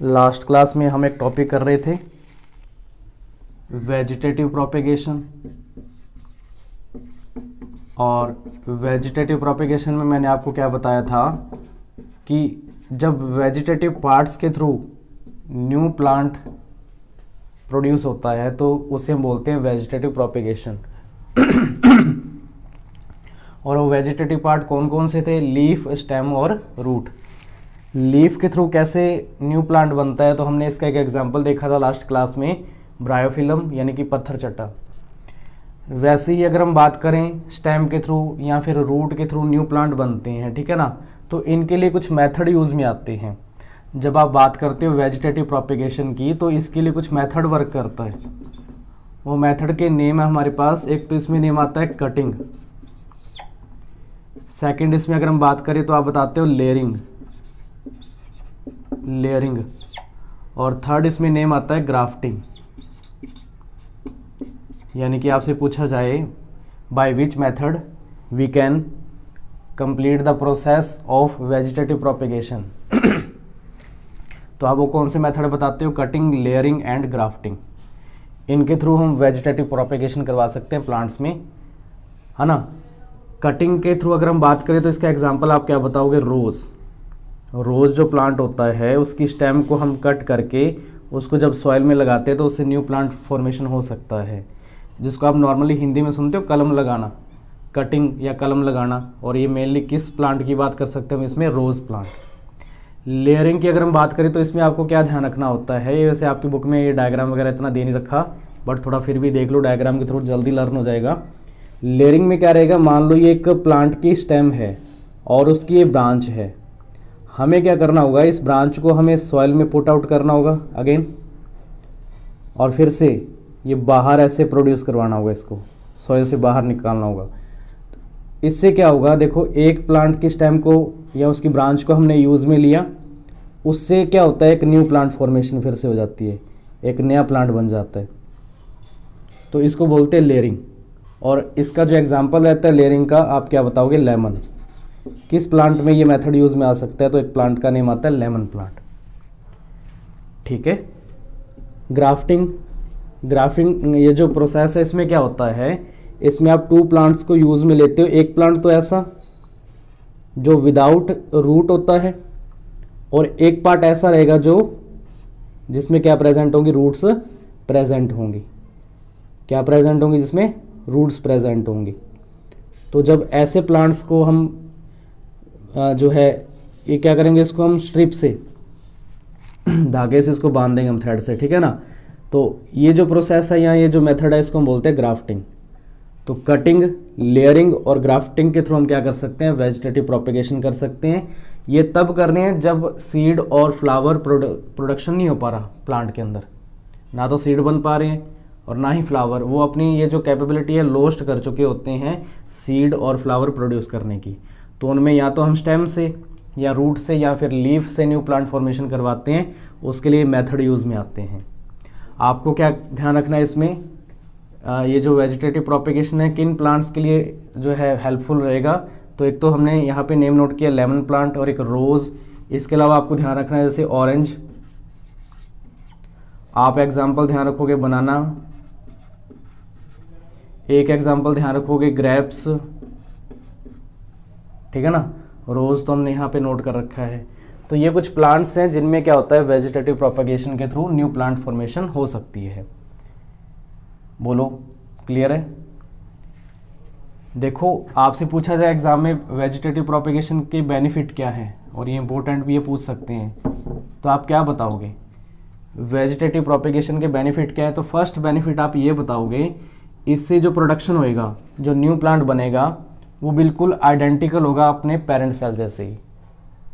Last class में हम एक टॉपिक कर रहे थे वेजिटेटिव प्रोपेगेशन, और वेजिटेटिव प्रोपेगेशन में मैंने आपको क्या बताया था कि जब वेजिटेटिव पार्ट्स के थ्रू न्यू प्लांट प्रोड्यूस होता है तो उसे हम बोलते हैं वेजिटेटिव प्रोपेगेशन। और वो वेजिटेटिव पार्ट कौन कौन से थे? लीफ, स्टेम और रूट। लीफ के थ्रू कैसे न्यू प्लांट बनता है तो हमने इसका एक एग्जांपल देखा था लास्ट क्लास में, ब्रायोफिलम यानी कि पत्थर चट्टा। वैसे ही अगर हम बात करें स्टेम के थ्रू या फिर रूट के थ्रू न्यू प्लांट बनते हैं, ठीक है ना, तो इनके लिए कुछ मेथड यूज में आते हैं। जब आप बात करते हो वेजिटेटिव प्रोपेगेशन की तो इसके लिए कुछ मेथड वर्क करता है। वो मेथड के नेम है हमारे पास, एक तो इसमें नेम आता है कटिंग, सेकंड इसमें अगर हम बात करें तो आप बताते हो लेयरिंग, और थर्ड इसमें नेम आता है ग्राफ्टिंग। यानी कि आपसे पूछा जाए by which method we can complete the process of vegetative propagation, तो आप वो कौन से मेथड बताते हो? Cutting, layering and grafting. इनके थ्रू हम वेजिटेटिव प्रोपेगेशन करवा सकते हैं प्लांट्स में, है ना। कटिंग के थ्रू अगर हम बात करें तो इसका एग्जांपल आप क्या बताओगे? रोज़ जो प्लांट होता है उसकी स्टेम को हम कट करके उसको जब सॉइल में लगाते हैं तो उससे न्यू प्लांट फॉर्मेशन हो सकता है, जिसको आप नॉर्मली हिंदी में सुनते हो कलम लगाना, कटिंग या कलम लगाना। और ये मेनली किस प्लांट की बात कर सकते हैं हम इसमें? रोज़ प्लांट। लेयरिंग की अगर हम बात करें तो इसमें आपको क्या ध्यान रखना होता है? ये वैसे आपकी बुक में ये डायग्राम वगैरह इतना दे नहीं रखा, बट थोड़ा फिर भी देख लो, डायग्राम के थ्रू जल्दी लर्न हो जाएगा। लेयरिंग में क्या रहेगा? मान लो ये एक प्लांट की स्टेम है और उसकी ये ब्रांच है, हमें क्या करना होगा? इस ब्रांच को हमें सॉइल में पुट आउट करना होगा अगेन, और फिर से ये बाहर ऐसे प्रोड्यूस करवाना होगा, इसको सॉइल से बाहर निकालना होगा। इससे क्या होगा? देखो, एक प्लांट की स्टेम को या उसकी ब्रांच को हमने यूज़ में लिया, उससे क्या होता है? एक न्यू प्लांट फॉर्मेशन फिर से हो जाती है, एक नया प्लांट बन जाता है, तो इसको बोलते हैं लेयरिंग। और इसका जो एग्जांपल रहता है लेयरिंग का, आप क्या बताओगे? लेमन। किस प्लांट में ये मेथड यूज में आ सकता है? तो एक प्लांट का नेम आता है लेमन प्लांट, ठीक है। ग्राफ्टिंग ये जो प्रोसेस है इसमें क्या होता है? इसमें आप टू प्लांट्स को यूज में लेते हो। एक प्लांट तो ऐसा जो विदाउट रूट होता है, और एक पार्ट ऐसा रहेगा जो जिसमें क्या प्रेजेंट होंगी? रूट्स प्रेजेंट होंगी। क्या प्रेजेंट होंगी? जिसमें रूट्स प्रेजेंट होंगी। तो जब ऐसे प्लांट्स को हम जो है ये क्या करेंगे? इसको हम स्ट्रिप से, धागे से इसको बांध देंगे हम, थ्रेड से, ठीक है ना। तो ये जो प्रोसेस है यहाँ, ये जो मेथड है, इसको हम बोलते हैं ग्राफ्टिंग। तो कटिंग, लेयरिंग और ग्राफ्टिंग के थ्रू हम क्या कर सकते हैं? वेजिटेटिव प्रोपेगेशन कर सकते हैं। ये तब करने हैं जब सीड और फ्लावर प्रोडक्शन नहीं हो पा रहा प्लांट के अंदर, ना तो सीड बन पा रहे हैं और ना ही फ्लावर, वो अपनी ये जो कैपेबिलिटी है लॉस्ट कर चुके होते हैं सीड और फ्लावर प्रोड्यूस करने की। तो उनमें या तो हम स्टेम से या रूट से या फिर लीफ से न्यू प्लांट फॉर्मेशन करवाते हैं, उसके लिए मेथड यूज में आते हैं। आपको क्या ध्यान रखना है इसमें? ये जो वेजिटेटिव प्रोपेगेशन है किन प्लांट्स के लिए जो है हेल्पफुल रहेगा? तो एक तो हमने यहाँ पे नेम नोट किया लेमन प्लांट और एक रोज। इसके अलावा आपको ध्यान रखना है जैसे ऑरेंज, आप एग्जाम्पल ध्यान रखोगे बनाना, एक एग्जाम्पल ध्यान रखोगे ग्रेप्स, ठीक है ना। रोज तो हमने यहाँ पे नोट कर रखा है। तो ये कुछ प्लांट्स हैं जिनमें क्या होता है? वेजिटेटिव प्रोपेगेशन के थ्रू न्यू प्लांट फॉर्मेशन हो सकती है। बोलो, क्लियर है? देखो, आपसे पूछा जाए एग्जाम में वेजिटेटिव प्रोपेगेशन के बेनिफिट क्या है, और ये इंपॉर्टेंट भी ये पूछ सकते हैं, तो आप क्या बताओगे? वेजिटेटिव प्रोपेगेशन के बेनिफिट क्या है? तो फर्स्ट बेनिफिट आप ये बताओगे, इससे जो प्रोडक्शन होएगा, जो न्यू प्लांट बनेगा, वो बिल्कुल आइडेंटिकल होगा अपने पेरेंट सेल जैसे ही,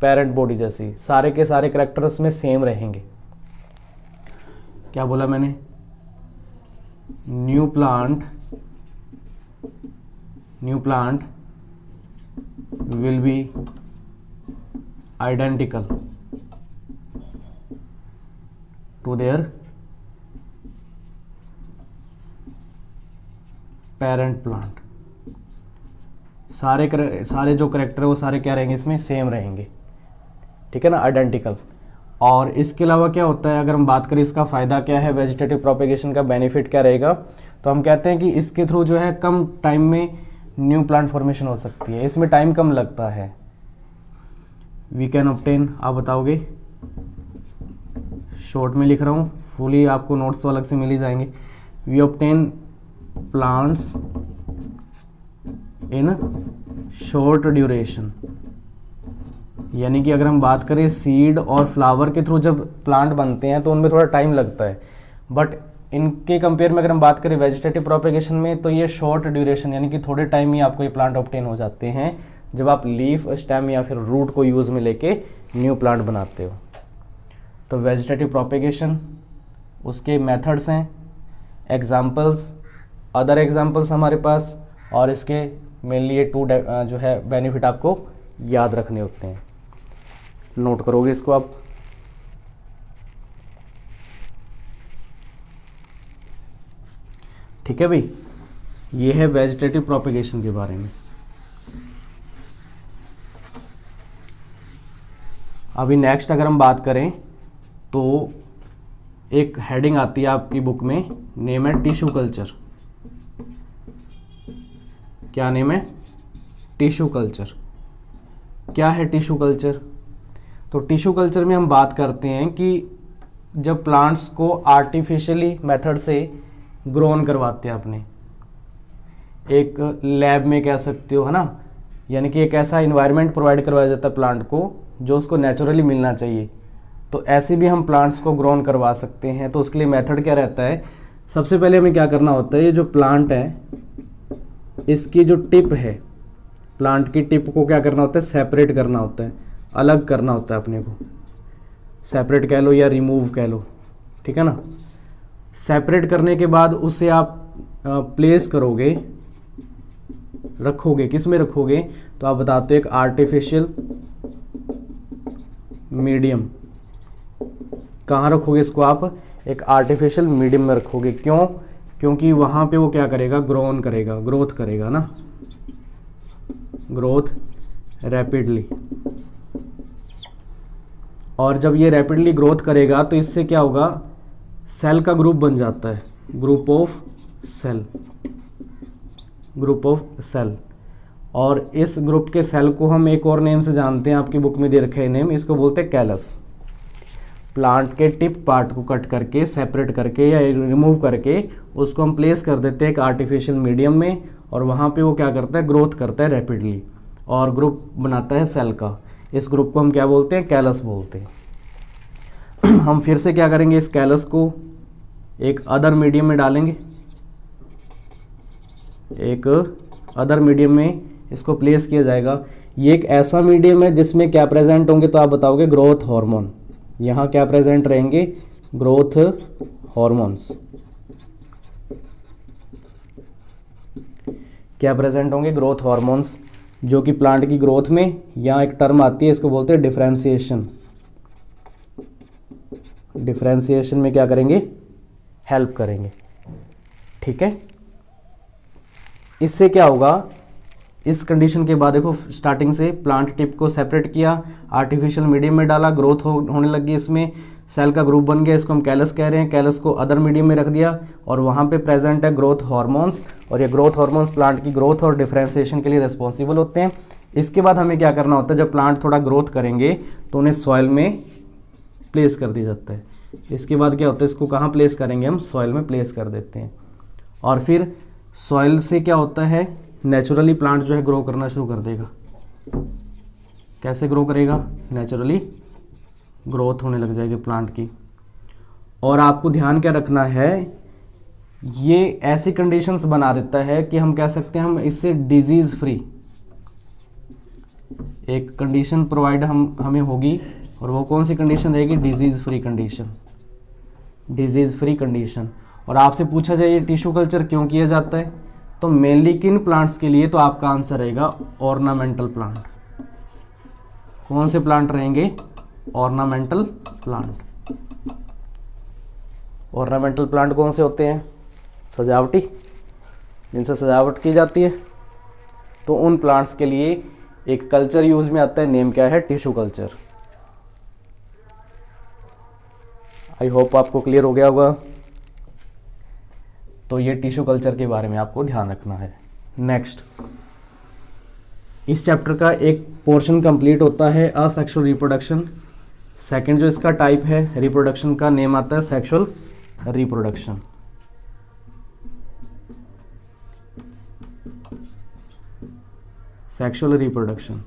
पेरेंट बॉडी जैसे ही, सारे के सारे करैक्टर उसमें सेम रहेंगे। क्या बोला मैंने? New plant will be identical to their parent plant. सारे जो करेक्टर है वो सारे क्या रहेंगे? इसमें सेम रहेंगे, ठीक है ना, आइडेंटिकल। और इसके अलावा क्या होता है, अगर हम बात करें इसका फ़ायदा क्या है, वेजिटेटिव प्रोपेगेशन का बेनिफिट क्या रहेगा, तो हम कहते हैं कि इसके थ्रू जो है कम टाइम में न्यू प्लांट फॉर्मेशन हो सकती है, इसमें टाइम कम लगता है। वी कैन ऑब्टेन, आप बताओगे, शॉर्ट में लिख रहा हूँ, फुली आपको नोट्स तो अलग से मिल ही जाएंगे। We obtain plants in short duration, यानी कि अगर हम बात करें सीड और फ्लावर के थ्रू जब प्लांट बनते हैं तो उनमें थोड़ा टाइम लगता है, बट इनके कंपेयर में अगर हम बात करें वेजिटेटिव प्रोपेगेशन में तो ये शॉर्ट ड्यूरेशन यानी कि थोड़े टाइम में आपको ये प्लांट ऑब्टेन हो जाते हैं जब आप लीफ, स्टेम या फिर रूट को यूज़ में लेके न्यू प्लांट बनाते हो। तो वेजिटेटिव प्रोपेगेशन, उसके मेथड्स हैं, एग्जाम्पल्स, अदर एग्जाम्पल्स हमारे पास, और इसके मेनली ये 2 जो है बेनिफिट आपको याद रखने होते हैं। नोट करोगे इसको आप। ठीक है भाई, ये है वेजिटेटिव प्रोपेगेशन के बारे में। अभी नेक्स्ट अगर हम बात करें तो एक हेडिंग आती है आपकी बुक में, नेम है टिश्यू कल्चर। क्या नेम है? Tissue culture. क्या है टिश्यू कल्चर? तो टिश्यू कल्चर में हम बात करते हैं कि जब प्लांट्स को आर्टिफिशियली मेथड से ग्रोन करवाते हैं अपने, एक लैब में कह सकते हो, है ना, यानी कि एक ऐसा इन्वायरमेंट प्रोवाइड करवाया जाता है प्लांट को जो उसको नेचुरली मिलना चाहिए। तो ऐसे भी हम प्लांट्स को ग्रोन करवा सकते हैं। तो उसके लिए मेथड क्या रहता है, सबसे पहले हमें क्या करना होता है, ये जो प्लांट है इसकी जो टिप है, प्लांट की टिप को क्या करना होता है, सेपरेट करना होता है, अलग करना होता है अपने को। सेपरेट कह लो या रिमूव कह लो, ठीक है ना। सेपरेट करने के बाद उसे आप प्लेस करोगे, रखोगे, किस में रखोगे, तो आप बताते हो एक आर्टिफिशियल मीडियम। कहाँ रखोगे इसको आप? एक आर्टिफिशियल मीडियम में रखोगे। क्यों? क्योंकि वहाँ पे वो क्या करेगा, ग्रोन करेगा, ग्रोथ करेगा ना, ग्रोथ रैपिडली। और जब ये रैपिडली ग्रोथ करेगा तो इससे क्या होगा, सेल का ग्रुप बन जाता है, group of cell, group of cell. और इस ग्रुप के सेल को हम एक और नेम से जानते हैं, आपकी बुक में दे रखे हैं नेम, इसको बोलते हैं कैलस। प्लांट के टिप पार्ट को कट करके, सेपरेट करके या रिमूव करके उसको हम प्लेस कर देते हैं एक आर्टिफिशियल मीडियम में, और वहाँ पे वो क्या करता है, ग्रोथ करता है रैपिडली और ग्रुप बनाता है सेल का। इस ग्रुप को हम क्या बोलते हैं, कैलस बोलते हैं। हम फिर से क्या करेंगे, इस कैलस को एक अदर मीडियम में डालेंगे, एक अदर मीडियम में इसको प्लेस किया जाएगा। ये एक ऐसा मीडियम है जिसमें क्या प्रेजेंट होंगे, तो आप बताओगे ग्रोथ हार्मोन। यहाँ क्या प्रेजेंट रहेंगे, ग्रोथ हार्मोन्स। क्या प्रेजेंट होंगे, ग्रोथ हार्मोन्स, जो कि प्लांट की ग्रोथ में, यहाँ एक टर्म आती है इसको बोलते हैं डिफरेंशिएशन। डिफरेंशिएशन में क्या करेंगे, हेल्प करेंगे। ठीक है, इससे क्या होगा, इस कंडीशन के बाद देखो स्टार्टिंग से प्लांट टिप को सेपरेट किया, आर्टिफिशियल मीडियम में डाला, ग्रोथ होने लगी, इसमें सेल का ग्रुप बन गया, इसको हम कैलस कह रहे हैं। कैलस को अदर मीडियम में रख दिया और वहाँ पे प्रेजेंट है ग्रोथ हार्मोन्स, और ये ग्रोथ हार्मोन्स प्लांट की ग्रोथ और डिफरेंशिएशन के लिए रिस्पॉन्सिबल होते हैं। इसके बाद हमें क्या करना होता है, जब प्लांट थोड़ा ग्रोथ करेंगे तो उन्हें सॉइल में प्लेस कर दिया जाता है। इसके बाद क्या होता है, इसको कहाँ प्लेस करेंगे, हम सॉइल में प्लेस कर देते हैं। और फिर सॉइल से क्या होता है, नेचुरली प्लांट जो है ग्रो करना शुरू कर देगा। कैसे ग्रो करेगा, नेचुरली ग्रोथ होने लग जाएगी प्लांट की। और आपको ध्यान क्या रखना है, ये ऐसी कंडीशंस बना देता है कि हम कह सकते हैं हम इससे डिजीज फ्री एक कंडीशन प्रोवाइड हमें होगी, और वो कौन सी कंडीशन रहेगी, disease free condition, disease free condition. और आपसे पूछा जाए ये टिश्यू कल्चर क्यों किया जाता है, तो मेनली किन प्लांट्स के लिए, तो आपका आंसर रहेगा ऑर्नामेंटल प्लांट। कौन से प्लांट रहेंगे, ऑर्नामेंटल प्लांट। ऑर्नामेंटल प्लांट कौन से होते हैं, सजावटी, जिनसे सजावट की जाती है। तो उन प्लांट्स के लिए एक कल्चर यूज में आता है, नेम क्या है, टिश्यू कल्चर। आई होप आपको क्लियर हो गया होगा। तो ये टिश्यू कल्चर के बारे में आपको ध्यान रखना है। नेक्स्ट, इस चैप्टर का एक पोर्शन कंप्लीट होता है असेक्सुअल रिप्रोडक्शन। सेकंड जो इसका टाइप है रिप्रोडक्शन का नेम आता है सेक्सुअल रिप्रोडक्शन। सेक्सुअल रिप्रोडक्शन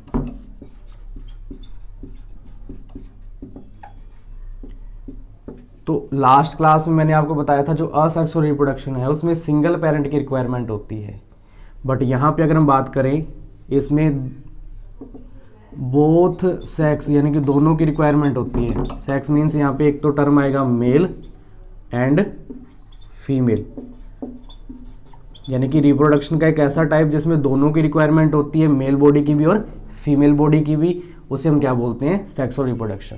तो लास्ट क्लास में मैंने आपको बताया था जो असेक्सुअल रिप्रोडक्शन है उसमें सिंगल पेरेंट की रिक्वायरमेंट होती है, बट यहाँ पे अगर हम बात करें इसमें बोथ सेक्स यानी कि दोनों की रिक्वायरमेंट होती है। सेक्स मीन्स यहाँ पे एक तो टर्म आएगा मेल एंड फीमेल, यानी कि रिप्रोडक्शन का एक ऐसा टाइप जिसमें दोनों की रिक्वायरमेंट होती है, मेल बॉडी की भी और फीमेल बॉडी की भी, उसे हम क्या बोलते हैं, सेक्सुअल रिप्रोडक्शन।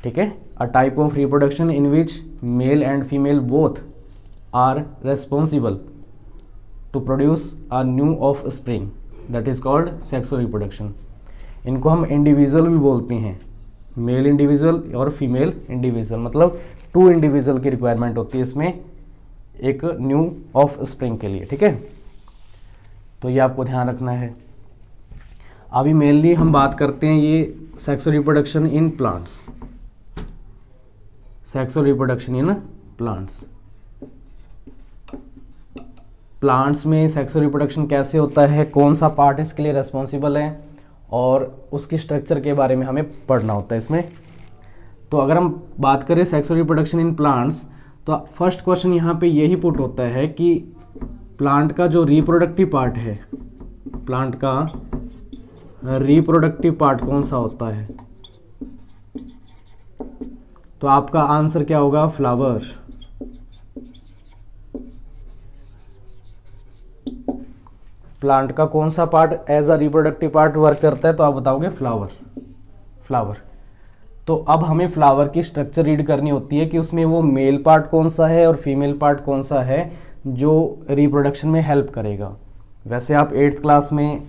ठीक है, a type of reproduction in which male and female both are responsible to produce a new offspring, that is called sexual reproduction. इनको हम इंडिविजुअल भी बोलते हैं, मेल इंडिविजुअल और फीमेल इंडिविजुअल, मतलब टू इंडिविजुअल की रिक्वायरमेंट होती है इसमें एक न्यू ऑफ स्प्रिंग के लिए। ठीक है, तो ये आपको ध्यान रखना है। अभी मेनली हम बात करते हैं ये sexual reproduction in plants, sexual reproduction in plants. Plants में सेक्सुअल रिप्रोडक्शन कैसे होता है, कौन सा पार्ट इसके लिए रेस्पॉन्सिबल है और उसकी स्ट्रक्चर के बारे में हमें पढ़ना होता है इसमें। तो अगर हम बात करें सेक्सुअल रिप्रोडक्शन इन प्लांट्स, तो फर्स्ट क्वेश्चन यहाँ पे यही पुट होता है कि प्लांट का जो रिप्रोडक्टिव पार्ट है, प्लांट का रिप्रोडक्टिव पार्ट कौन सा होता है, तो आपका आंसर क्या होगा, फ्लावर। प्लांट का कौन सा part as a reproductive part work करता है, तो आप बताओगे फ्लावर, फ्लावर। तो अब हमें फ्लावर की स्ट्रक्चर रीड करनी होती है कि उसमें वो मेल पार्ट कौन सा है और फीमेल पार्ट कौन सा है जो रिप्रोडक्शन में हेल्प करेगा। वैसे आप 8th क्लास में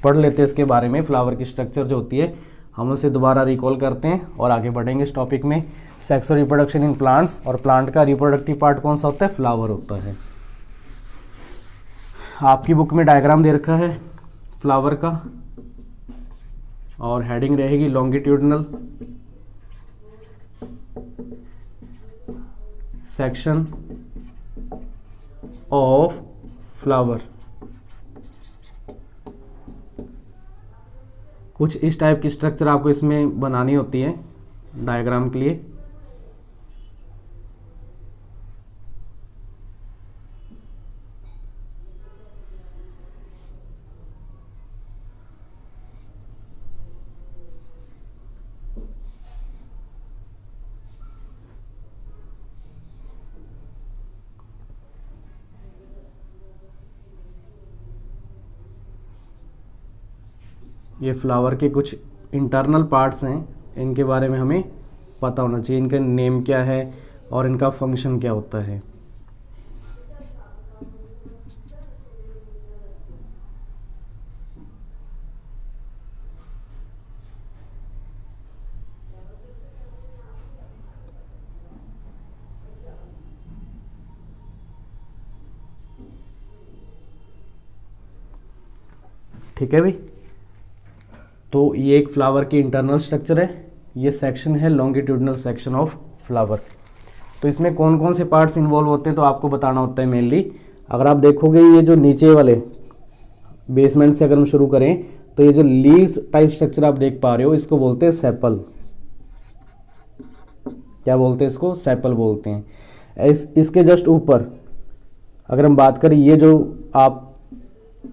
पढ़ लेते हैं इसके बारे में, फ्लावर की स्ट्रक्चर जो होती है, हम उसे दोबारा रिकॉल करते हैं और आगे बढ़ेंगे इस टॉपिक में। सेक्सुअल रिप्रोडक्शन इन प्लांट्स, और प्लांट का रिप्रोडक्टिव पार्ट कौन सा होता है, फ्लावर होता है। आपकी बुक में डायग्राम दे रखा है फ्लावर का और हेडिंग रहेगी लॉन्गिट्यूडनल सेक्शन ऑफ फ्लावर। कुछ इस टाइप की स्ट्रक्चर आपको इसमें बनानी होती है डायग्राम के लिए। ये फ्लावर के कुछ इंटरनल पार्ट्स हैं, इनके बारे में हमें पता होना चाहिए, इनका नेम क्या है और इनका फंक्शन क्या होता है। ठीक है भाई, तो ये एक फ्लावर की इंटरनल स्ट्रक्चर है, ये सेक्शन है लॉन्गिट्यूडनल सेक्शन ऑफ फ्लावर। तो इसमें कौन कौन से पार्ट्स इन्वॉल्व होते हैं तो आपको बताना होता है मेनली। अगर आप देखोगे ये जो नीचे वाले बेसमेंट से अगर हम शुरू करें तो ये जो लीव्स टाइप स्ट्रक्चर आप देख पा रहे हो इसको बोलते हैं सेपल। क्या बोलते हैं इसको, सेपल बोलते हैं। इसके जस्ट ऊपर अगर हम बात करें, ये जो आप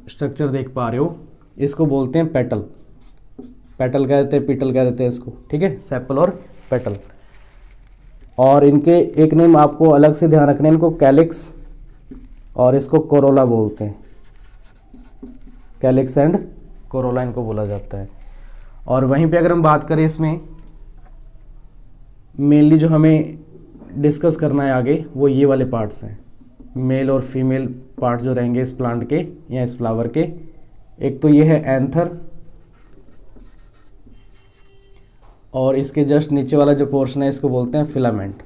स्ट्रक्चर देख पा रहे हो इसको बोलते हैं पेटल। पेटल कह देते हैं, पिटल कह देते हैं इसको। ठीक है, सेपल और पेटल। और इनके एक नेम आपको अलग से ध्यान रखना है, इनको कैलिक्स और इसको कोरोला बोलते हैं। कैलिक्स एंड कोरोला इनको बोला जाता है। और वहीं पे अगर हम बात करें इसमें मेनली जो हमें डिस्कस करना है आगे वो ये वाले पार्ट्स हैं, मेल और फीमेल पार्ट जो रहेंगे इस प्लांट के या इस फ्लावर के। एक तो ये है एंथर और इसके जस्ट नीचे वाला जो पोर्शन है इसको बोलते हैं फिलामेंट,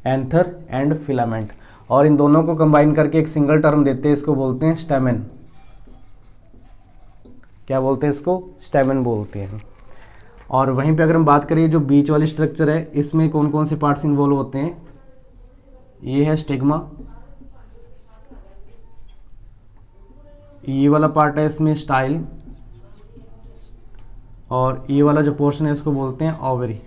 एंथर एंड फिलामेंट। और इन दोनों को कंबाइन करके एक सिंगल टर्म देते हैं, इसको बोलते हैं स्टेमन। क्या बोलते हैं इसको? स्टेमन बोलते हैं। और वहीं पे अगर हम बात करें जो बीच वाली स्ट्रक्चर है, इसमें कौन कौन से पार्ट्स इन्वॉल्व होते हैं? ये है स्टिग्मा, ये वाला पार्ट है इसमें स्टाइल, और ये वाला जो पोर्शन है इसको बोलते हैं ovary.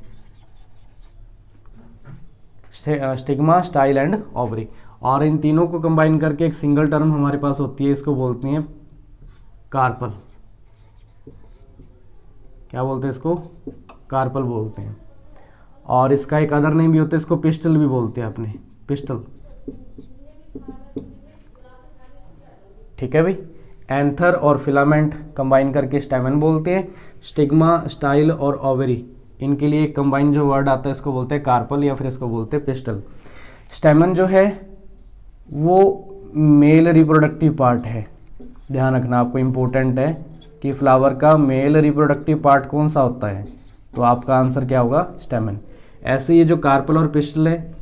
Stigma, style and ovary. और इन तीनों को कंबाइन करके एक सिंगल टर्म हमारे पास होती है, इसको बोलते हैं कार्पल। क्या बोलते हैं इसको? कार्पल बोलते हैं। और इसका एक अदर नेम भी होता है, इसको पिस्टल भी बोलते हैं अपने, पिस्टल। ठीक है भाई। एंथर और फिलामेंट कंबाइन करके स्टेमन बोलते हैं। स्टिग्मा, स्टाइल और ओवरी, इनके लिए एक कंबाइन जो वर्ड आता है इसको बोलते हैं कार्पल, या फिर इसको बोलते हैं पिस्टल। स्टेमन जो है वो मेल रिप्रोडक्टिव पार्ट है। ध्यान रखना, आपको इम्पोर्टेंट है कि फ्लावर का मेल रिप्रोडक्टिव पार्ट कौन सा होता है, तो आपका आंसर क्या होगा? स्टेमन। ऐसे ये जो कार्पल और पिस्टल है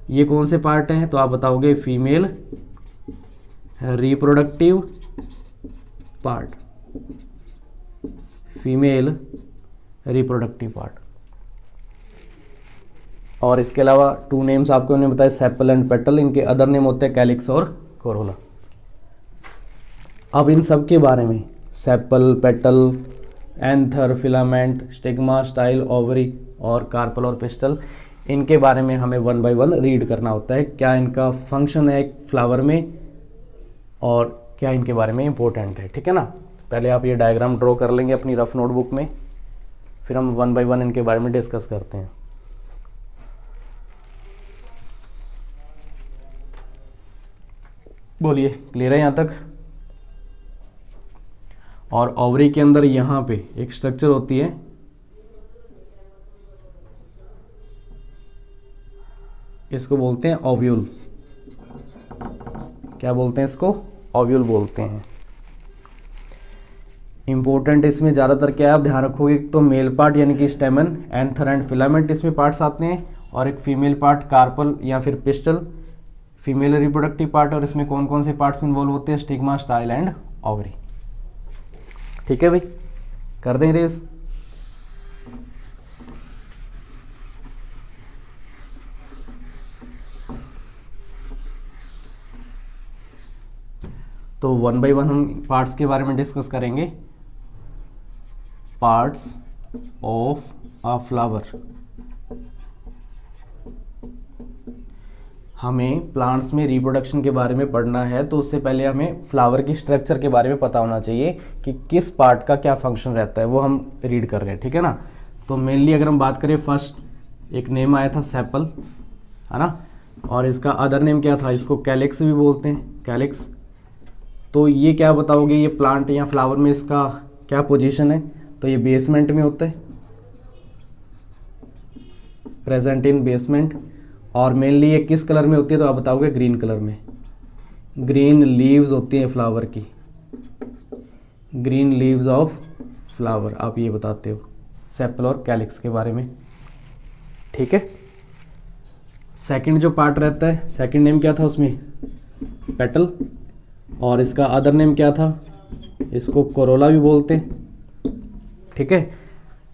ये कौन से पार्ट हैं, तो आप बताओगे female reproductive part, female reproductive part. और इसके अलावा टू नेम्स आपको उन्होंने बताया, सेपल एंड पेटल। इनके अदर नेम होते हैं कैलिक्स और कोरोला। अब इन सब के बारे में, sepal, petal, anther, filament, stigma, style, ovary और कार्पल और पिस्टल, इनके बारे में हमें वन बाय वन रीड करना होता है। क्या इनका फंक्शन है एक फ्लावर में और क्या इनके बारे में इंपॉर्टेंट है। ठीक है ना। पहले आप ये डायग्राम ड्रॉ कर लेंगे अपनी रफ नोटबुक में, फिर हम वन बाय वन इनके बारे में डिस्कस करते हैं। बोलिए, क्लियर है यहाँ तक? और ओवरी के अंदर यहाँ पे एक स्ट्रक्चर होती है, इसको बोलते हैं ओव्यूल। क्या बोलते हैं इसको? ओव्यूल बोलते हैं। इंपॉर्टेंट इसमें ज़्यादातर क्या है, आप ध्यान रखोगे, तो मेल पार्ट यानी कि स्टेमन, एंथर एंड फिलामेंट इसमें पार्ट्स आते हैं, और एक फीमेल पार्ट कार्पल या फिर पिस्टल, फीमेल रिप्रोडक्टिव पार्ट। और इसमें कौन कौन से पार्ट्स इन्वॉल्व होते हैं? Stigma, style and ovary. ठीक है भाई, कर दें रेस। तो वन बाय वन हम पार्ट्स के बारे में डिस्कस करेंगे। Parts of a flower. हमें प्लांट्स में रिप्रोडक्शन के बारे में पढ़ना है, तो उससे पहले हमें फ्लावर की स्ट्रक्चर के बारे में पता होना चाहिए कि किस पार्ट का क्या फंक्शन रहता है, वो हम रीड कर रहे हैं। ठीक है ना। तो मेनली अगर हम बात करें, फर्स्ट एक नेम आया था सेपल, है ना, और इसका अदर नेम क्या था? इसको कैलिक्स भी बोलते हैं, कैलिक्स। तो ये क्या बताओगे, ये प्लांट या फ्लावर में इसका क्या पोजीशन है? तो ये बेसमेंट में होता है, प्रेजेंट इन बेसमेंट। और मेनली ये किस कलर में होती है? तो आप बताओगे ग्रीन कलर में। ग्रीन लीव्स होती हैं फ्लावर की, ग्रीन लीव्स ऑफ फ्लावर, आप ये बताते हो सेपल और कैलिक्स के बारे में। ठीक है। सेकंड जो पार्ट रहता है, सेकंड नेम क्या था उसमें? पेटल। और इसका अदर नेम क्या था? इसको कोरोला भी बोलते हैं। ठीक है।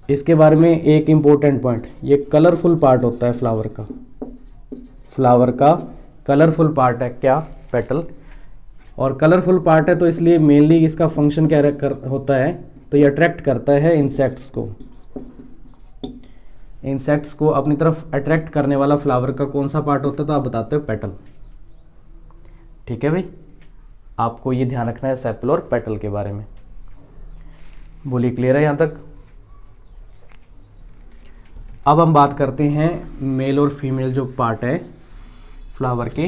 इसके बारे में एक इम्पोर्टेंट पॉइंट, ये कलरफुल पार्ट होता है फ्लावर का, फ्लावर का कलरफुल पार्ट है क्या? पेटल। और कलरफुल पार्ट है तो इसलिए मेनली इसका फंक्शन क्या होता है? तो ये अट्रैक्ट करता है इंसेक्ट्स को। इंसेक्ट्स को अपनी तरफ अट्रैक्ट करने वाला फ्लावर का कौन सा पार्ट होता है? तो आप बताते हो पेटल। ठीक है भाई, आपको ये ध्यान रखना है सेपल और पेटल के बारे में। बोलिए, क्लियर है यहाँ तक? अब हम बात करते हैं मेल और फीमेल जो पार्ट है फ्लावर के।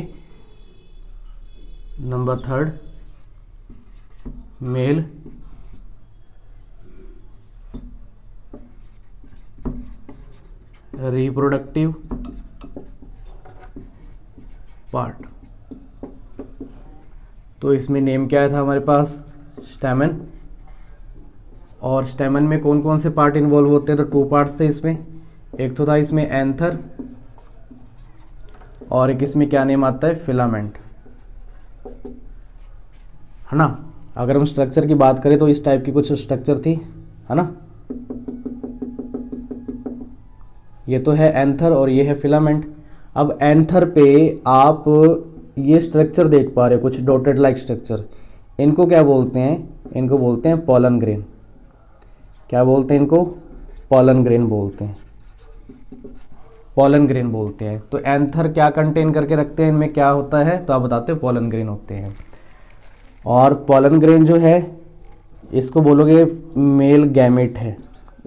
Number third, male reproductive part. तो इसमें नेम क्या था हमारे पास? स्टेमन। और स्टेमन में कौन कौन से पार्ट इन्वॉल्व होते हैं, तो 2 पार्ट्स थे इसमें, एक तो था इसमें एंथर और एक इसमें क्या नेम आता है, फिलामेंट, है ना। अगर हम स्ट्रक्चर की बात करें तो इस टाइप की कुछ स्ट्रक्चर थी, है ना। ये तो है एंथर और ये है फिलामेंट। अब एंथर पे आप ये स्ट्रक्चर देख पा रहे हो, कुछ डॉटेड लाइक स्ट्रक्चर, इनको क्या बोलते हैं, इनको बोलते हैं पॉलन ग्रेन। क्या बोलते हैं इनको, पॉलन ग्रेन बोलते हैं, पॉलन ग्रेन बोलते हैं। तो एंथर क्या कंटेन करके रखते हैं, इनमें क्या होता है, तो आप बताते हो पॉलन ग्रेन होते हैं। और पॉलन ग्रेन जो है इसको बोलोगे मेल गैमेट है,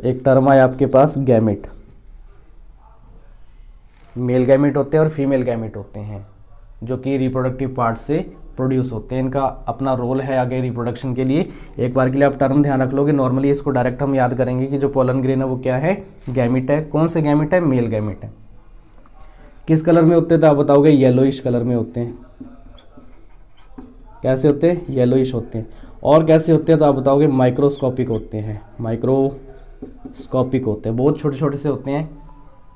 एक टर्म है आपके पास गैमेट। मेल गैमेट होते हैं और फीमेल गैमेट होते हैं, जो कि रिप्रोडक्टिव पार्ट से प्रोड्यूस होते हैं। इनका अपना रोल है आगे रिप्रोडक्शन के लिए। एक बार के लिए आप टर्म ध्यान रख लोगे, नॉर्मली इसको डायरेक्ट हम याद करेंगे कि जो पॉलन ग्रेन है वो क्या है, गैमेट है। कौन से गैमेट है, मेल गैमेट है। किस कलर में होते हैं, तो आप बताओगे येलोइश कलर में होते हैं। कैसे होते हैं, येलोइश होते हैं। और कैसे होते हैं, तो आप बताओगे माइक्रोस्कोपिक होते हैं, माइक्रोस्कोपिक होते हैं, बहुत छोटे छोटे से होते हैं,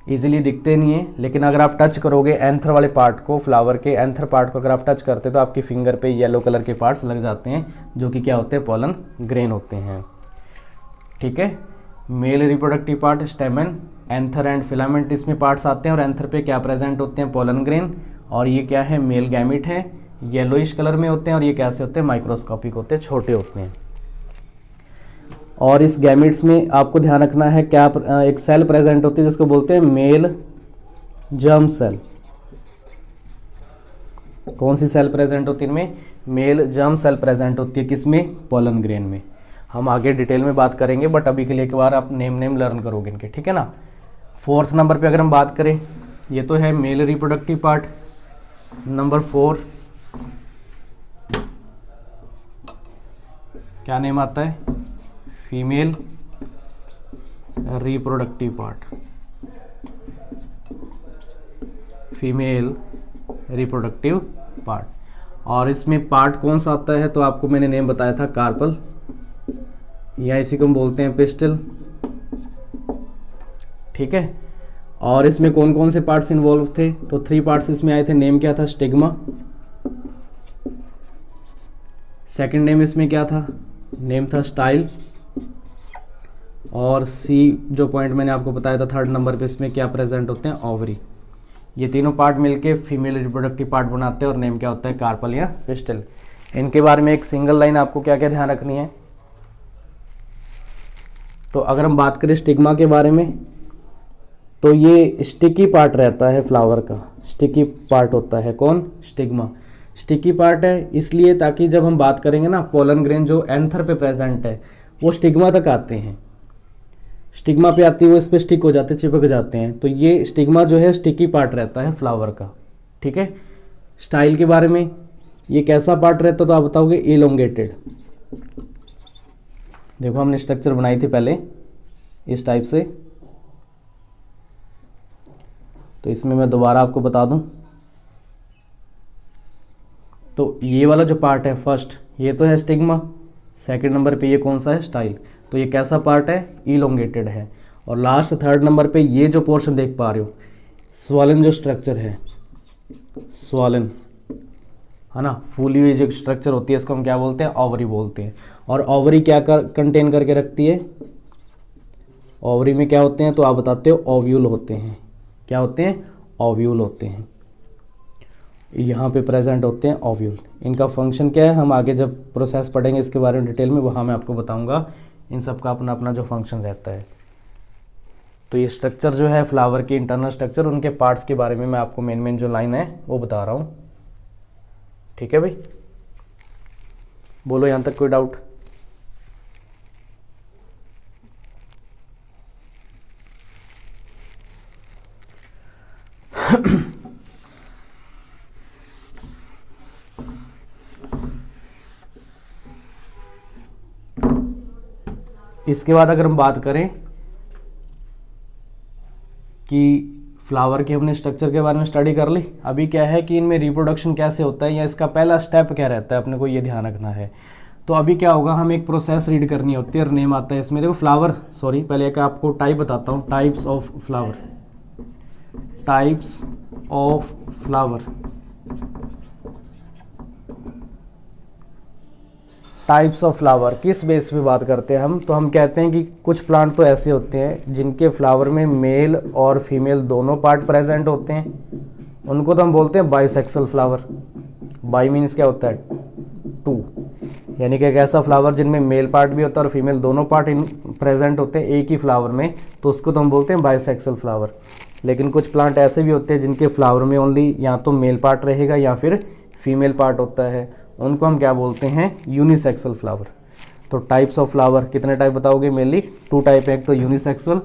इजीली दिखते नहीं है। लेकिन अगर आप टच करोगे एंथर वाले पार्ट को, फ्लावर के एंथर पार्ट को अगर आप टच करते तो आपकी फिंगर पे येलो कलर के पार्ट्स लग जाते हैं, जो कि क्या होते हैं, पॉलन ग्रेन होते हैं। ठीक है, male reproductive part स्टेमन, anther and filament इसमें पार्ट्स आते हैं। और एंथर पे क्या प्रेजेंट होते हैं, पॉलन ग्रेन। और ये क्या है, मेल गैमेट है, येलोइश कलर में होते हैं। और ये कैसे होते हैं, माइक्रोस्कोपिक होते हैं, छोटे होते हैं। और इस गैमेट्स में आपको ध्यान रखना है क्या, एक सेल प्रेजेंट होती है जिसको बोलते हैं मेल जर्म सेल। कौन सी सेल प्रेजेंट होती है इनमें, मेल जर्म सेल प्रेजेंट होती है, किसमें, पॉलन ग्रेन में। हम आगे डिटेल में बात करेंगे, बट अभी के लिए एक बार आप नेम लर्न करोगे इनके, ठीक है ना। 4th नंबर पे अगर हम बात करें, ये तो है मेल रिप्रोडक्टिव पार्ट। नंबर 4 क्या नेम आता है, female reproductive part, female reproductive part. और इसमें पार्ट कौन सा आता है, तो आपको मैंने नेम बताया था कार्पल, या इसी को हम बोलते हैं पिस्टल। ठीक है, और इसमें कौन कौन से पार्ट्स इन्वॉल्व थे, तो 3 पार्ट्स इसमें आए थे। नेम क्या था, स्टिग्मा। सेकंड नेम इसमें क्या था, नेम था स्टाइल। और सी जो पॉइंट मैंने आपको बताया था 3rd नंबर पे, इसमें क्या प्रेजेंट होते हैं, ओवरी। ये तीनों पार्ट मिलके फीमेल रिप्रोडक्टिव पार्ट बनाते हैं और नेम क्या होता है, कार्पल या पिस्टल। इनके बारे में एक सिंगल लाइन आपको क्या क्या ध्यान रखनी है। तो अगर हम बात करें स्टिग्मा के बारे में, तो ये स्टिकी पार्ट रहता है फ्लावर का, स्टिकी पार्ट होता है, कौन, स्टिग्मा। स्टिकी पार्ट है इसलिए ताकि जब हम बात करेंगे ना, पोलन ग्रेन जो एंथर पे प्रेजेंट है वो स्टिग्मा तक आते हैं, स्टिग्मा पे आती है वो इस पे स्टिक हो जाते हैं, चिपक जाते हैं। तो ये स्टिग्मा जो है स्टिकी पार्ट रहता है फ्लावर का। ठीक है, स्टाइल के बारे में, ये कैसा पार्ट रहता है, तो आप बताओगे इलोंगेटेड। देखो हमने स्ट्रक्चर बनाई थी पहले इस टाइप से, तो इसमें मैं दोबारा आपको बता दूं, तो ये वाला जो पार्ट है फर्स्ट, ये तो है स्टिग्मा। सेकंड नंबर पे ये कौन सा है, स्टाइल। तो ये कैसा पार्ट है, इलोंगेटेड है। और लास्ट 3rd नंबर पे ये जो पोर्शन देख पा रहे हो, स्वॉलन जो स्ट्रक्चर है, स्वॉलन, है ना, फूली हुई जो स्ट्रक्चर होती है इसको हम क्या बोलते हैं, ओवरी बोलते हैं। और ओवरी क्या कंटेन करके रखती है, ओवरी में क्या होते हैं, तो आप बताते हो ओव्यूल होते हैं। क्या होते हैं, ओव्यूल होते हैं। यहाँ पे प्रेजेंट होते हैं ओव्यूल। इनका फंक्शन क्या है, हम आगे जब प्रोसेस पढ़ेंगे इसके बारे में डिटेल में, वहाँ मैं आपको बताऊंगा इन सब का अपना अपना जो फंक्शन रहता है। तो ये स्ट्रक्चर जो है फ्लावर की इंटरनल स्ट्रक्चर, उनके पार्ट्स के बारे में मैं आपको मेन जो लाइन है वो बता रहा हूँ। ठीक है भाई, बोलो यहाँ तक कोई डाउट। इसके बाद अगर हम बात करें कि फ्लावर के हमने स्ट्रक्चर के बारे में स्टडी कर ली, अभी क्या है कि इनमें रिप्रोडक्शन कैसे होता है या इसका पहला स्टेप क्या रहता है, अपने को ये ध्यान रखना है। तो अभी क्या होगा, हम एक प्रोसेस रीड करनी होती है और नेम आता है इसमें। देखो फ्लावर, सॉरी पहले एक आपको टाइप बताता हूँ, types of flower, types of flower, types of flower किस बेस पे बात करते हैं हम, तो हम कहते हैं कि कुछ प्लांट तो ऐसे होते हैं जिनके फ्लावर में मेल और फीमेल दोनों पार्ट प्रेजेंट होते हैं, उनको तो हम बोलते हैं बाइसेक्सुअल फ्लावर। बाई मीन्स क्या होता है, टू, यानी कि एक ऐसा फ्लावर जिनमें मेल पार्ट भी होता है और फीमेल दोनों पार्ट प्रेजेंट होते हैं एक ही फ्लावर में, तो उसको तो हम बोलते हैं बाइसेक्सुअल फ्लावर। लेकिन कुछ प्लांट ऐसे भी होते हैं जिनके फ्लावर में ओनली या तो मेल पार्ट रहेगा या फिर फीमेल पार्ट होता है, उनको हम क्या बोलते हैं, यूनिसेक्सुअल फ्लावर। तो टाइप्स ऑफ फ्लावर कितने टाइप बताओगे, मेनली 2 टाइप है, एक तो यूनिसेक्सुअल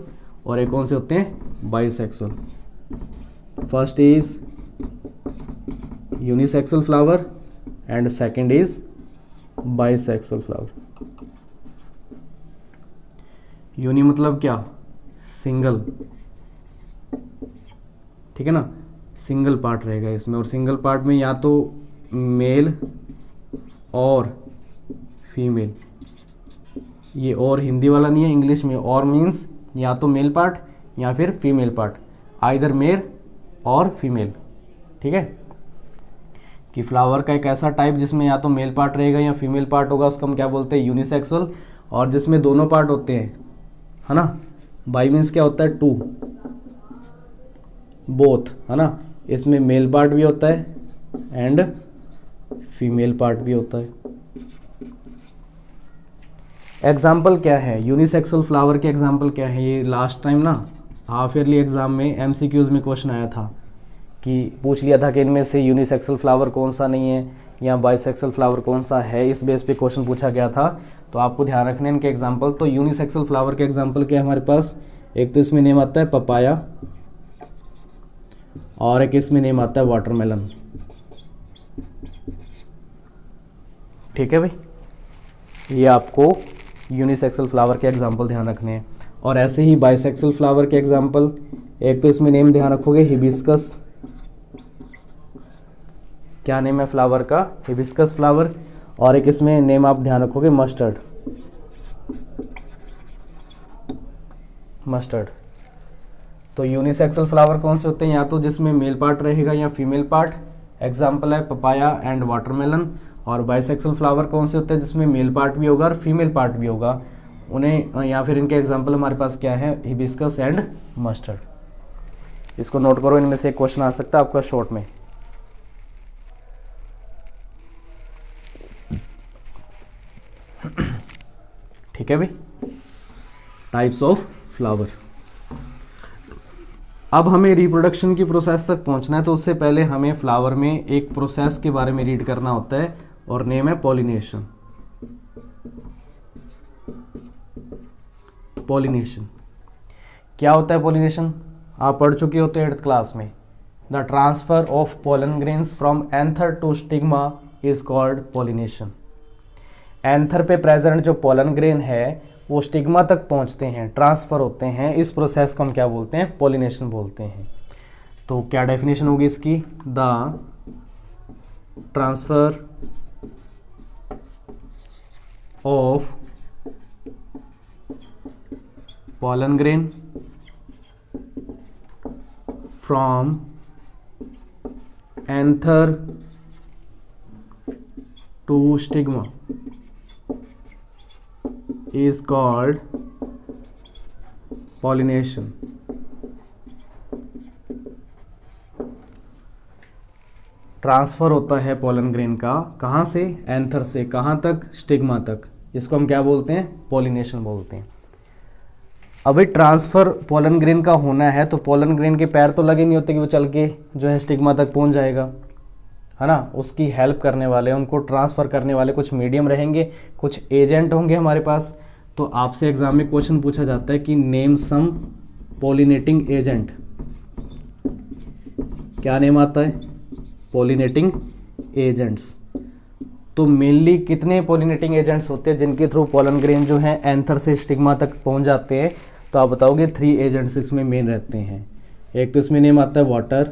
और एक कौन से होते हैं, bisexual. First is unisexual flower and second is bisexual flower. Uni मतलब क्या, सिंगल, ठीक है ना, सिंगल पार्ट रहेगा इसमें, और सिंगल पार्ट में या तो मेल और फीमेल, ये और हिंदी वाला नहीं है, इंग्लिश में और मीन्स या तो मेल पार्ट या फिर फीमेल पार्ट, आइदर मेल और फीमेल, ठीक है। कि फ्लावर का एक ऐसा टाइप जिसमें या तो मेल पार्ट रहेगा या फीमेल पार्ट होगा, उसको हम क्या बोलते हैं, यूनिसेक्सुअल। और जिसमें दोनों पार्ट होते हैं, है ना, बाई मीन्स क्या होता है, टू, बोथ, है ना, इसमें मेल पार्ट भी होता है एंड फीमेल पार्ट भी होता है। एग्जाम्पल क्या है यूनिसेक्सुअल फ्लावर के, एग्जाम्पल क्या है, ये लास्ट टाइम ना हाफ ईयरली एग्जाम में एमसीक्यूज में क्वेश्चन आया था कि पूछ लिया था कि इनमें से यूनिसेक्सुअल फ्लावर कौन सा नहीं है या बाइसेक्सुअल फ्लावर कौन सा है, इस बेस पे क्वेश्चन पूछा गया था। तो आपको ध्यान रखने इनके एग्जाम्पल। तो यूनिसेक्सुअल फ्लावर के एग्जाम्पल क्या है हमारे पास, एक तो इसमें नेम आता है पपाया और एक इसमें नेम आता है वाटरमेलन, ठीक है भाई। ये आपको यूनिसेक्सुअल फ्लावर के एग्जाम्पल ध्यान रखने हैं। और ऐसे ही बाइसेक्सुअल फ्लावर के एग्जाम्पल, एक तो इसमें नेम ध्यान रखोगे हिबिस्कस, क्या नेम है फ्लावर का, हिबिस्कस फ्लावर, और एक इसमें नेम आप ध्यान रखोगे मस्टर्ड, मस्टर्ड। तो यूनिसेक्सुअल फ्लावर कौन से होते हैं, या तो जिसमें मेल पार्ट रहेगा या फीमेल पार्ट, एग्जाम्पल है पपाया एंड वाटरमेलन। और बाइसेक्सुअल फ्लावर कौन से होते हैं, जिसमें मेल पार्ट भी होगा और फीमेल पार्ट भी होगा, उन्हें या फिर इनके एग्जाम्पल हमारे पास क्या है, हिबिस्कस एंड मस्टर्ड। इसको नोट करो, इनमें से एक क्वेश्चन आ सकता है आपका शॉर्ट में। ठीक है भाई, टाइप्स ऑफ फ्लावर। अब हमें रिप्रोडक्शन की प्रोसेस तक पहुंचना है, तो उससे पहले हमें फ्लावर में एक प्रोसेस के बारे में रीड करना होता है और नेम है पॉलिनेशन। पॉलिनेशन क्या होता है, पॉलिनेशन आप पढ़ चुके होते हैं 8th क्लास में। The transfer of pollen grains from anther to stigma is called pollination. Anther पे प्रेजेंट जो पोलन ग्रेन है वो स्टिग्मा तक पहुंचते हैं, ट्रांसफर होते हैं, इस प्रोसेस को हम क्या बोलते हैं, पॉलिनेशन बोलते हैं। तो क्या डेफिनेशन होगी इसकी, the transfer of pollen grain from anther to stigma is called pollination. Transfer होता है पोलन ग्रेन का, कहाँ से, एंथर से कहाँ तक, स्टिग्मा तक, इसको हम क्या बोलते हैं, पॉलिनेशन बोलते हैं। अभी ट्रांसफर पोलन ग्रेन का होना है तो पोलन ग्रेन के पैर तो लगे नहीं होते कि वो चल के जो है स्टिग्मा तक पहुंच जाएगा, है ना, उसकी हेल्प करने वाले, उनको ट्रांसफर करने वाले कुछ मीडियम रहेंगे, कुछ एजेंट होंगे हमारे पास। तो आपसे एग्जाम में क्वेश्चन पूछा जाता है कि नेम सम पोलिनेटिंग एजेंट, क्या नेम आता है, पोलिनेटिंग एजेंट्स। तो मेनली कितने पोलिनेटिंग एजेंट्स होते हैं जिनके थ्रू पोलन ग्रेन जो है एंथर से स्टिग्मा तक पहुंच जाते हैं, तो आप बताओगे 3 एजेंट्स इसमें मेन रहते हैं। एक तो इसमें नेम आता है वाटर,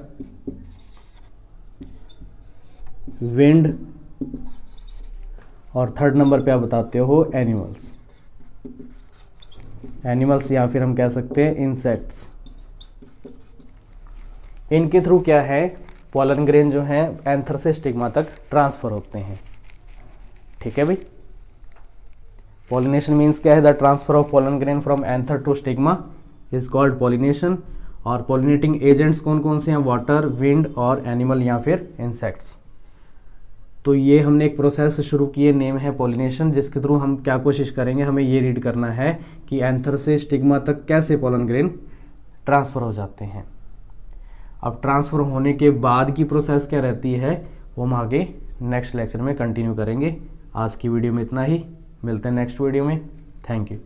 विंड और थर्ड नंबर पे आप बताते हो एनिमल्स। एनिमल्स या फिर हम कह सकते हैं इंसेक्ट्स। इनके थ्रू क्या है, पॉलन ग्रेन जो है एंथर से स्टिग्मा तक ट्रांसफर होते हैं। ठीक है भाई, पॉलिनेशन मीन्स क्या है, the transfer of pollen grain from anther to stigma is called pollination. और पॉलिनेटिंग एजेंट्स कौन कौन से हैं, वाटर, विंड और एनिमल या फिर इंसेक्ट्स। तो ये हमने एक प्रोसेस शुरू किए, नेम है पॉलिनेशन, जिसके थ्रू हम क्या कोशिश करेंगे, हमें ये रीड करना है कि एंथर से स्टिग्मा तक कैसे पॉलन ग्रेन ट्रांसफर हो जाते हैं। अब ट्रांसफर होने के बाद की प्रोसेस क्या रहती है वो हम आगे नेक्स्ट लेक्चर में कंटिन्यू करेंगे। आज की वीडियो में इतना ही, मिलते हैं नेक्स्ट वीडियो में। Thank you.